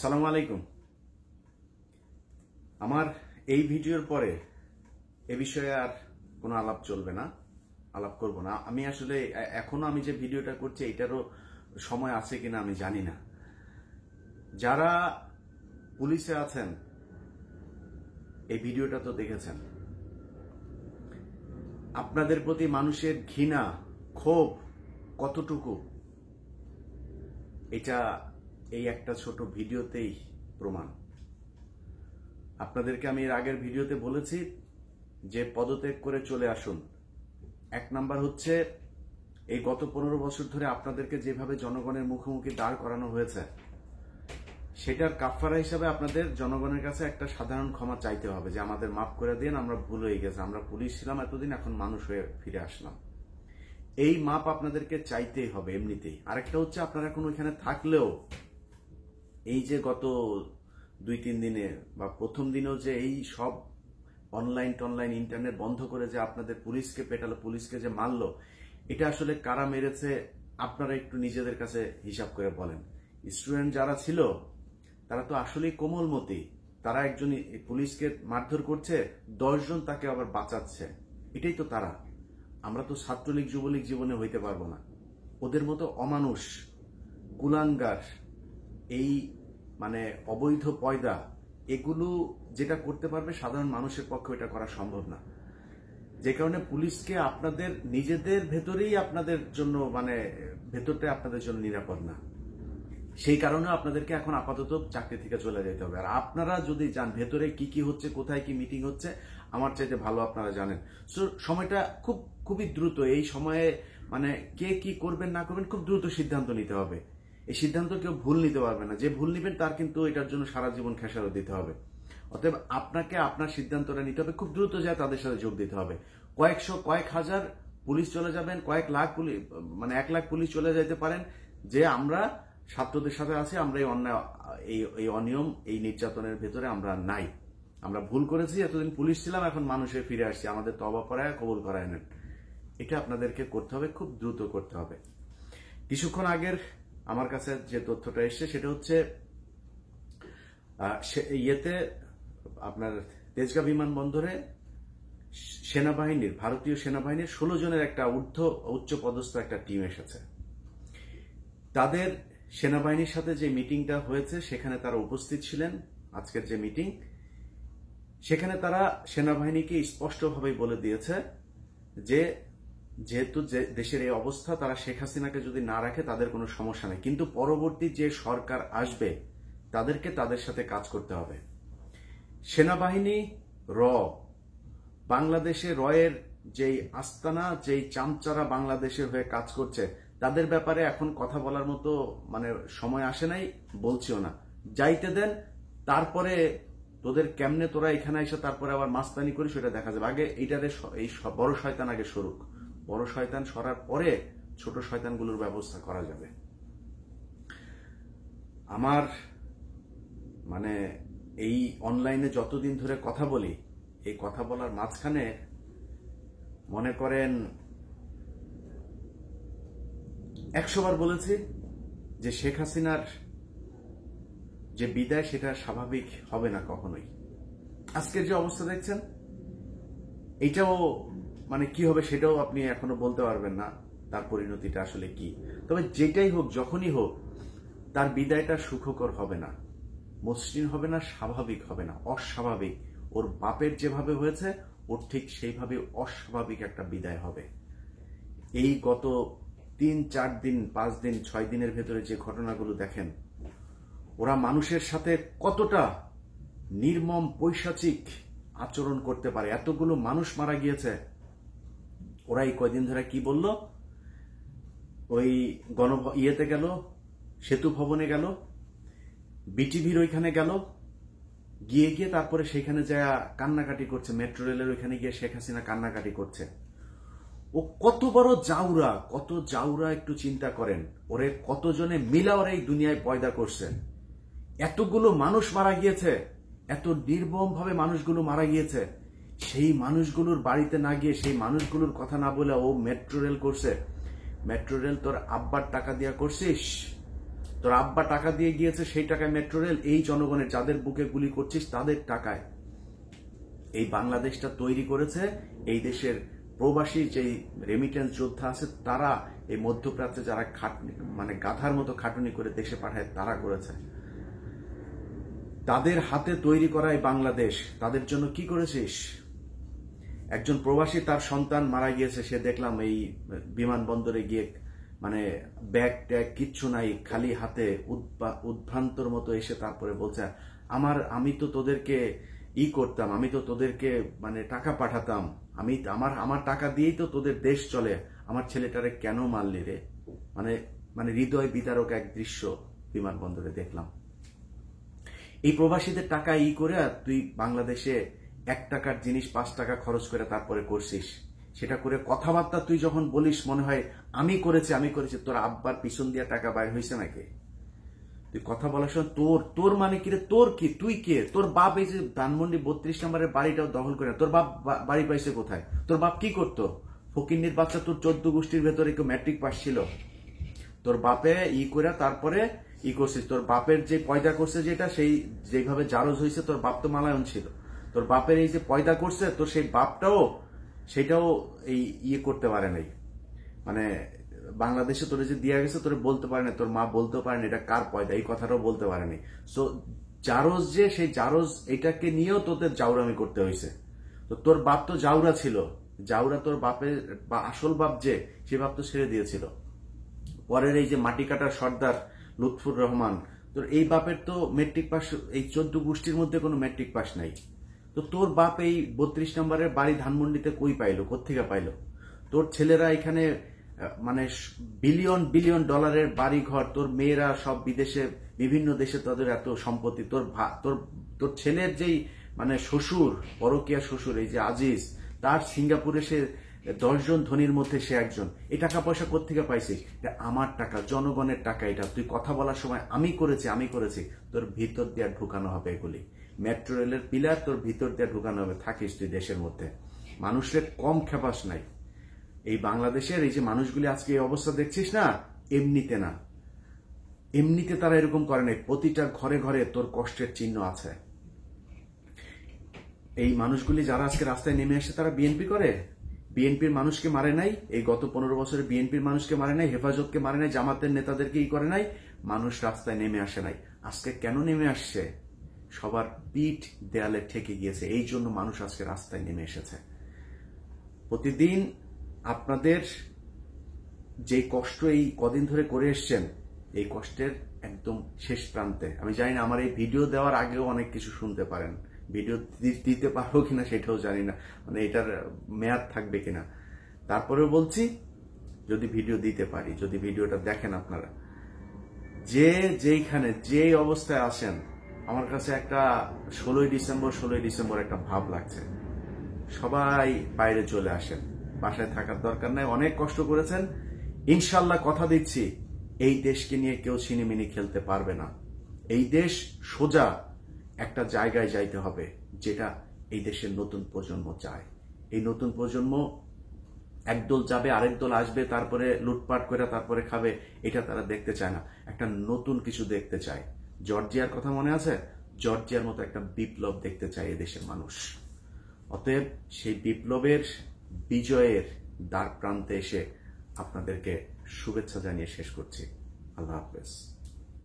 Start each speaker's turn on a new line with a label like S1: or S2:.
S1: আসসালামু আলাইকুম। আমার এই ভিডিওর পরে এ বিষয়ে আর কোনো আলাপ চলবে না, আলাপ করব না। আমি আসলে এখনো আমি যে ভিডিওটা করছি এটারও সময় আছে কিনা আমি জানি না। যারা পুলিশে আছেন এই ভিডিওটা তো দেখেছেন। আপনাদের প্রতি মানুষের ঘৃণা, ক্ষোভ কতটুকু এটা এই একটা ছোট ভিডিওতেই প্রমাণ। আপনাদেরকে আমি এর আগের ভিডিওতে বলেছি যে পদত্যাগ করে চলে আসুন। এক নাম্বার হচ্ছে এই গত 15 বছর ধরে আপনাদেরকে যেভাবে জনগণের মুখোমুখি দাঁড় করানো হয়েছে সেটার কাফফারা হিসাবে আপনাদের জনগণের কাছে একটা সাধারণ ক্ষমা চাইতে হবে যে আমাদের মাফ করে দিন, আমরা ভুল হয়ে গেছে, আমরা পুলিশ ছিলাম এতদিন, এখন মানুষ হয়ে ফিরে আসলাম। এই মাপ আপনাদেরকে চাইতেই হবে এমনিতেই। আরেকটা হচ্ছে আপনারা এখন ওইখানে থাকলেও এই যে গত 2-3 দিনে বা প্রথম দিনেও যে এই সব অনলাইন ইন্টারনেট বন্ধ করে যে আপনাদের পুলিশকে পেটালো, পুলিশকে যে মারলো, এটা আসলে কারা মেরেছে আপনারা একটু নিজেদের কাছে হিসাব করে বলেন। স্টুডেন্ট যারা ছিল তারা তো আসলেই কোমলমতি, তারা একজন পুলিশকে মারধর করছে, 10 জন তাকে আবার বাঁচাচ্ছে, এটাই তো তারা। আমরা তো ছাত্রলীগ যুবলীগ জীবনে হইতে পারবো না। ওদের মতো অমানুষ, কুলাঙ্গার, এই মানে অবৈধ পয়দা, এগুলো যেটা করতে পারবে সাধারণ মানুষের পক্ষে এটা করা সম্ভব না। যে কারণে পুলিশকে আপনাদের নিজেদের ভেতরেই আপনাদের জন্য মানে ভেতরটা আপনাদের জন্য নিরাপদ না। সেই কারণে আপনাদেরকে এখন আপাতত চাকরি থেকে চলে যেতে হবে। আর আপনারা যদি যান ভেতরে কি কি হচ্ছে, কোথায় কি মিটিং হচ্ছে, আমার চাইতে ভালো আপনারা জানেন। সো সময়টা খুবই দ্রুত। এই সময়ে মানে কে কি করবেন না করবেন খুব দ্রুত সিদ্ধান্ত নিতে হবে। এই সিদ্ধান্ত কেউ ভুল নিতে পারবে না। যে ভুল নিবেন তার কিন্তু এটার জন্য সারা জীবন খেসারত দিতে হবে। অতএব আপনাকে আপনার সিদ্ধান্তটা নিতে হবে, খুব দ্রুত যায় তাদের সাথে যোগ দিতে হবে। কয়েকশো, কয়েক হাজার পুলিশ চলে যাবেন, কয়েক লাখ পুলিশ, মানে 1 লাখ পুলিশ চলে যেতে পারেন, যে আমরা ছাত্রদের সাথে আছি, আমরা এই অন্যায়, এই অনিয়ম, এই নির্যাতনের ভেতরে আমরা নাই, আমরা ভুল করেছি, এতদিন পুলিশ ছিলাম, এখন মানুষে ফিরে আসছি, আমাদের তওবা পড়ায় কবুল করায় নেন। এটা আপনাদেরকে করতে হবে, খুব দ্রুত করতে হবে। কিছুক্ষণ আগের আমার কাছে যে তথ্যটা এসছে সেটা হচ্ছে ইয়েতে আপনার তেজগাঁ বিমানবন্দরে সেনাবাহিনীর, ভারতীয় সেনাবাহিনীর 16 জনের একটা উচ্চ পদস্থ একটা টিম এসেছে। তাদের সেনাবাহিনীর সাথে যে মিটিংটা হয়েছে সেখানে তারা উপস্থিত ছিলেন। আজকের যে মিটিং, সেখানে তারা সেনাবাহিনীকে স্পষ্টভাবে বলে দিয়েছে যে যেহেতু দেশের এই অবস্থা, তারা শেখ হাসিনাকে যদি না রাখে তাদের কোনো সমস্যা নেই, কিন্তু পরবর্তী যে সরকার আসবে তাদেরকে তাদের সাথে কাজ করতে হবে। সেনাবাহিনী বাংলাদেশে রয়ের যেই আস্তানা, যেই চামচারা বাংলাদেশের হয়ে কাজ করছে, তাদের ব্যাপারে এখন কথা বলার মতো মানে সময় আসে নাই, বলছিও না। যাইতে দেন, তারপরে তোদের কেমনে তোরা এখানে এসে তারপরে আবার মাস্তানি করি সেটা দেখা যাবে। আগে এইটারে এই বড় শয়তান আগে সরুক, বড় শয়তান সরার পরে ছোট শয়তানগুলোর ব্যবস্থা করা যাবে। আমার মানে এই অনলাইনে যতদিন ধরে কথা বলি, এই কথা বলার মাঝখানে মনে করেন 100 বার বলেছি যে শেখ হাসিনার যে বিদায় সেটা স্বাভাবিক হবে না কখনোই। আজকের যে অবস্থা দেখছেন এটাও মানে কি হবে সেটাও আপনি এখনো বলতে পারবেন না, তার পরিণতিটা আসলে কি। তবে যেটাই হোক, যখনই হোক, তার বিদায়টা সুখকর হবে না, মসৃণ হবে না, স্বাভাবিক হবে না, অস্বাভাবিক। ওর বাপের যেভাবে হয়েছে ওর ঠিক সেইভাবে অস্বাভাবিক একটা বিদায় হবে। এই গত 3-4 দিন, 5 দিন, 6 দিনের ভেতরে যে ঘটনাগুলো দেখেন, ওরা মানুষের সাথে কতটা নির্মম পৈশাচিক আচরণ করতে পারে। এতগুলো মানুষ মারা গিয়েছে, ওরা এই কয়দিন ধরে কি বলল, ওই ইয়েতে গেল, সেতু ভবনে গেল, বিটিভির ওইখানে গেল, গিয়ে তারপরে সেখানে যা কান্নাকাটি করছে, মেট্রো রেলের ওইখানে গিয়ে শেখ হাসিনা কান্নাকাটি করছে। ও কত বড় জাউরা, কত জাউরা একটু চিন্তা করেন। ওরে কতজনে মিলা ওরা এই দুনিয়ায় পয়দা করছে। এতগুলো মানুষ মারা গিয়েছে, এত নির্মম ভাবে মানুষগুলো মারা গিয়েছে, সেই মানুষগুলোর বাড়িতে না গিয়ে, সেই মানুষগুলোর কথা না বলে ও মেট্রো রেল করছে। মেট্রো রেল তোর আব্বার টাকা দিয়া করছিস, তোর আব্বা টাকা দিয়ে গিয়েছে, সেই টাকায় মেট্রো রেল, এই জনগণের যাদের বুকে গুলি করছিস তাদের টাকায় এই বাংলাদেশটা তৈরি করেছে। এই দেশের প্রবাসী যেই রেমিটেন্স যোদ্ধা আছে তারা এই মধ্যপ্রাচ্যে যারা মানে গাধার মতো খাটুনি করে দেশে পাঠায় তারা করেছে। তাদের হাতে তৈরি করা এই বাংলাদেশ, তাদের জন্য কি করেছিস? একজন প্রবাসী তার সন্তান মারা গিয়েছে, সে দেখলাম এই বিমানবন্দরে গিয়ে মানে ব্যাগ ট্যাগ কিচ্ছু নাই, খালি হাতে উদ্ভ্রান্তর মতো এসে তারপরে বলছে আমি তো তোদেরকে করতাম, আমি তো তোদেরকে মানে টাকা পাঠাতাম, আমি আমার টাকা দিয়েই তো তোদের দেশ চলে, আমার ছেলেটারে কেন মারলি রে? মানে মানে হৃদয় বিদারক এক দৃশ্য বিমানবন্দরে দেখলাম। এই প্রবাসীদের টাকা করে তুই বাংলাদেশে 1 টাকার জিনিস 5 টাকা খরচ করে তারপরে করছিস। সেটা করে কথাবার্তা তুই যখন বলিস মনে হয় আমি করেছি। তোর আব্বার পিছন দিয়া টাকা বাইর হয়েছে নাকি? তুই কথা বলার সময় তোর মানে কি রে? তোর কি? তুই কে? তোর বাপ এই যে ধানমন্ডি 32 নম্বরের বাড়িটাও দখল করে, তোর বাপ বাড়ি পাইছে কোথায়? তোর বাপ কি করতো? ফকিন্নির বাচ্চা, তোর 14 গোষ্ঠীর ভেতরে কেউ ম্যাট্রিক পাস ছিল? তোর বাপে করে তারপরে করছিস। তোর বাপের যে পয়দা করছে যেটা, সেই যেভাবে জারজ হয়েছে, তোর বাপ তো মালায়ন ছিল। তোর বাপের এই যে পয়দা করছে, তোর সেই বাপটাও সেটাও এই করতে পারে নাই। মানে বাংলাদেশে তোরে যে দিয়া গেছে তোরে বলতে পারে না, তোর মা বলতেও পারে না এটা কার পয়দা, এই কথাটাও বলতে পারেনি। সো জারজ যে, সেই জারজ এটাকে নিয়েও তোদের জাউরামি করতে হয়েছে। তো তোর বাপ তো জাউরা ছিল, জাউরা তোর বাপের আসল বাপ যে, সে বাপ তো ছেড়ে দিয়েছিল। পরের এই যে মাটি কাটার সর্দার লুৎফুর রহমান, তোর এই বাপের তো মেট্রিক পাস, এই 14 গোষ্ঠীর মধ্যে কোনো মেট্রিক পাস নাই। তো তোর বাপ এই 32 নম্বরের বাড়ি ধানমন্ডিতে কই পাইলো, কোত্থেকে পাইলো? তোর ছেলেরা এখানে মানে বিলিয়ন বিলিয়ন ডলারের বাড়ি ঘর, তোর মেয়েরা সব বিদেশে বিভিন্ন দেশে তাদের এত সম্পত্তি। তোর ছেলের যেই মানে শ্বশুর, পরকীয়া শ্বশুর, এই যে আজিজ, তার সিঙ্গাপুরে সে 10 জন ধনীর মধ্যে সে একজন। এই টাকা পয়সা কোত্থেকে পাইছিস? এটা আমার টাকা, জনগণের টাকা। এটা তুই কথা বলার সময় আমি করেছি, তোর ভিতর দিয়ে ঢুকানো হবে এগুলি। মেট্রো রেলের পিলার তোর ভিতর দিয়ে ঢুকানো হবে। থাকিস তুই দেশের মধ্যে, মানুষের কম খেপাস নাই। এই বাংলাদেশের এই যে মানুষগুলি আজকে এই অবস্থা দেখছিস না, এমনিতে না, এমনিতে তারা এরকম করে নাই। প্রতিটা ঘরে ঘরে তোর কষ্টের চিহ্ন আছে। এই মানুষগুলি যারা আজকে রাস্তায় নেমে আসে তারা বিএনপি করে, বিএনপির মানুষকে মারে নাই। এই গত 15 বছরে বিএনপির মানুষকে মারে নাই, হেফাজতকে মারে নাই, জামাতের নেতাদেরকে করে নাই। মানুষ রাস্তায় নেমে আসে নাই। আজকে কেন নেমে আসছে? সবার পিঠ দেয়ালে ঠেকে গিয়েছে, এই জন্য মানুষ আজকে রাস্তায় নেমে এসেছে। প্রতিদিন আপনাদের যে কষ্ট এই কদিন ধরে করে এসছেন, এই কষ্টের একদম শেষ প্রান্তে। আমি জানি না আমার এই ভিডিও দেওয়ার আগেও অনেক কিছু শুনতে পারেন, ভিডিও দিতে পারবো কিনা সেটাও জানি না, মানে এটার মেয়াদ থাকবে কিনা। তারপরেও বলছি, যদি ভিডিও দিতে পারি, যদি ভিডিওটা দেখেন আপনারা, যেইখানে যে অবস্থায় আছেন, আমার কাছে একটা 16ই ডিসেম্বর একটা ভাব লাগছে। সবাই বাইরে চলে আসেন, বাসায় থাকার দরকার নাই। অনেক কষ্ট করেছেন, ইনশাল্লাহ কথা দিচ্ছি এই দেশকে নিয়ে কেউ ছিনিমিনি খেলতে পারবে না। এই দেশ সোজা একটা জায়গায় যাইতে হবে, যেটা এই দেশের নতুন প্রজন্ম চায়। এই নতুন প্রজন্ম একদল যাবে, আরেক দল আসবে, তারপরে লুটপাট করে তারপরে খাবে, এটা তারা দেখতে চায় না। একটা নতুন কিছু দেখতে চায়। জর্জিয়ার কথা মনে আছে? জর্জিয়ার মতো একটা বিপ্লব দেখতে চায় এদেশের মানুষ। অতএব সেই বিপ্লবের বিজয়ের দ্বার প্রান্তে এসে আপনাদেরকে শুভেচ্ছা জানিয়ে শেষ করছি। আল্লাহ হাফেজ।